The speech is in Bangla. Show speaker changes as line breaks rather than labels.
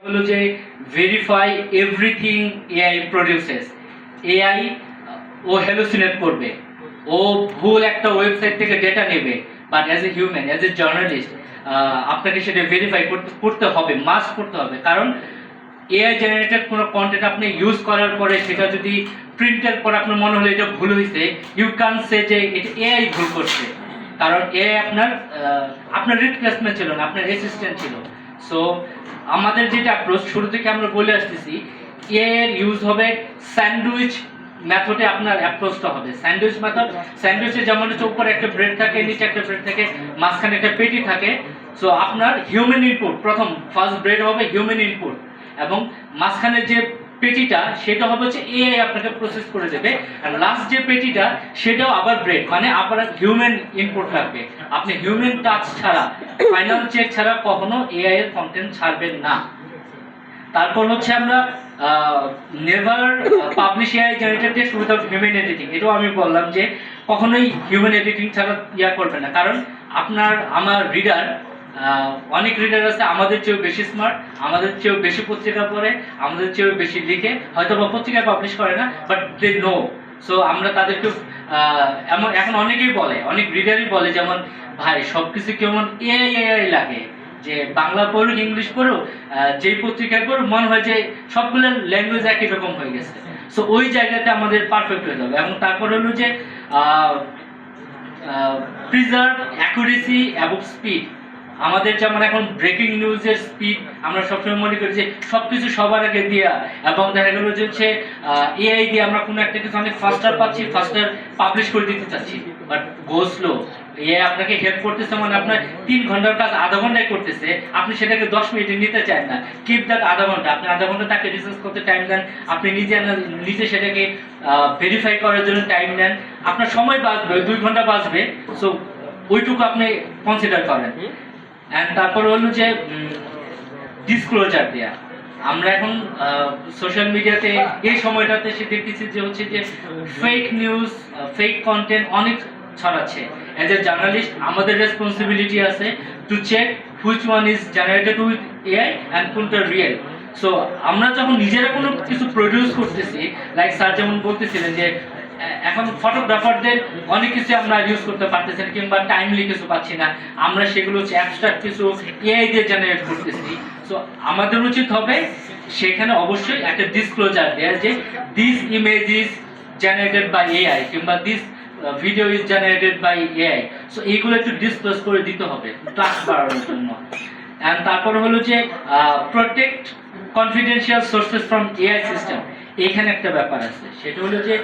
হলো যে verify everything AI produces. AI ও হ্যালুসিনেট করবে, ও ভুল একটা ওয়েবসাইট থেকে ডেটা নেবে, but as a human, as a journalist আপনাকে সেটা ভেরিফাই করতে হবে, মাস্ট করতে হবে। কারণ এআই জেনারেটেড কোনো কন্টেন্ট আপনি ইউজ করার পরে সেটা যদি প্রিন্টের পর আপনার মনে হলো এটা ভুল হয়েছে, ইউ ক্যান সে যে এটা এআই ভুল করছে। কারণ এআই আপনার রিপ্লেসমেন্ট ছিল না, আপনার অ্যাসিস্ট্যান্ট ছিল। সো আমাদের যেটা অ্যাপ্রোচ শুরু থেকে আমরা বলে আসতেছি, এআই এর ইউজ হবে স্যান্ডউইচ মেথডে। আপনার অ্যাপ্রোচটা হবে স্যান্ডউইচ মেথড। স্যান্ডউইচে যেমন হচ্ছে উপরে একটা ব্রেড থাকে, নিচে একটা ব্রেড থাকে, মাঝখানে একটা পেটি থাকে। সো আপনার হিউম্যান ইনপুট, প্রথম ফার্স্ট ব্রেড হবে হিউম্যান ইনপুট, এবং মাঝখানে যে পেটিটা সেটা হবে হচ্ছে এআই আপনাকে প্রসেস করে দেবে। আর লাস্ট যে পেটিটা সেটাও আবার ব্রেড, মানে আপনার হিউম্যান ইনপুট লাগবে। আপনি হিউম্যান টাচ ছাড়া, ফাইনাল চেক ছাড়া কখনো এআই এর কন্টেন্ট ছাড়বেন না। তারপর হচ্ছে আমরা never publish AI generated text without human editing. এটাও আমি বললাম যে কখনোই হিউম্যান এডিটিং ছাড়া করবে না। কারণ আমার রিডার, অনেক রিডার আছে আমাদের চেয়েও বেশি স্মার্ট, আমাদের চেয়েও বেশি পত্রিকা পড়ে, আমাদের চেয়েও বেশি লিখে, হয়তো বা পত্রিকায় পাবলিশ করে না, বাট দে নো। সো আমরা তাদেরকে এখন অনেকেই বলে, অনেক রিডারই বলে, যেমন ভাই সব কিছু কেমন এআই এআই লাগে, যে বাংলা পড়ুক ইংলিশ পড়ুক যেই পত্রিকায় পড়ুক মনে হয় যে সবগুলো ল্যাঙ্গুয়েজ একই রকম হয়ে গেছে। সো ওই জায়গাতে আমাদের পারফেক্ট হয়ে যাবে। এবং তারপর হলো যে প্রিজার্ভ অ্যাকুরেসি অ্যাবভ স্পিড। আমাদের যেমন এখন ব্রেকিং নিউজের স্পিড আমরা সবসময় মনে করি যে সবকিছু সবার আগে দেওয়া, এবং দেখা গেল যে হচ্ছে এআই দিয়ে আমরা কোনো একটা কিছু অনেক ফাস্টার পাচ্ছি, ফাস্টার পাবলিশ করে দিতে চাচ্ছি, বাট গো স্লো। এআই আপনাকে হেল্প করতেছে, মানে আপনার 3 ঘন্টার কাজ আধা ঘন্টায় করতেছে, আপনি সেটাকে 10 মিনিটে নিতে চান না। কিপ দ্যাট আধা ঘন্টা, আপনি আধা ঘন্টা তাকে রিসার্চ করতে টাইম দেন, আপনি নিজে সেটাকে ভেরিফাই করার জন্য টাইম নেন, আপনার সময় বাঁচবে, 2 ঘন্টা বাঁচবে। সো ওইটুকু আপনি কনসিডার করেন। অ্যান্ড তারপর হলো যে ডিসক্লোজার দেয়া। আমরা এখন সোশ্যাল মিডিয়াতে এই সময়টাতে সে দেখতেছি যে হচ্ছে যে ফেক নিউজ, ফেক কন্টেন্ট অনেক ছড়াচ্ছে। অ্যাজ এ জার্নালিস্ট আমাদের রেসপন্সিবিলিটি আছে to check which one is generated with AI and কোনটা রিয়েল। সো আমরা যখন নিজেরা কোনো কিছু প্রডিউস করতেছি, লাইক স্যার যেমন বলতেছিলেন যে এখন ফটোগ্রাফারদের অনেক কিছু আমরা ইউজ করতে পারতেছি না, কিংবা টাইমলি কিছু পাচ্ছি না, আমরা সেগুলো হচ্ছে অ্যাবস্ট্রাক্ট কিছু এআই দিয়ে জেনারেট করতেছি। সো আমাদের উচিত হবে সেখানে অবশ্যই একটা ডিসক্লোজার দেওয়া যে this image is generated by AI, কিংবা this video is generated by AI. So এইগুলো একটু ডিসক্লোজ করে দিতে হবে ট্রাস্ট বাড়ানোর জন্য। অ্যান্ড তারপর হলো যে protect confidential sources from AI system. এখানে একটা ব্যাপার আছে, সেটা হলো যে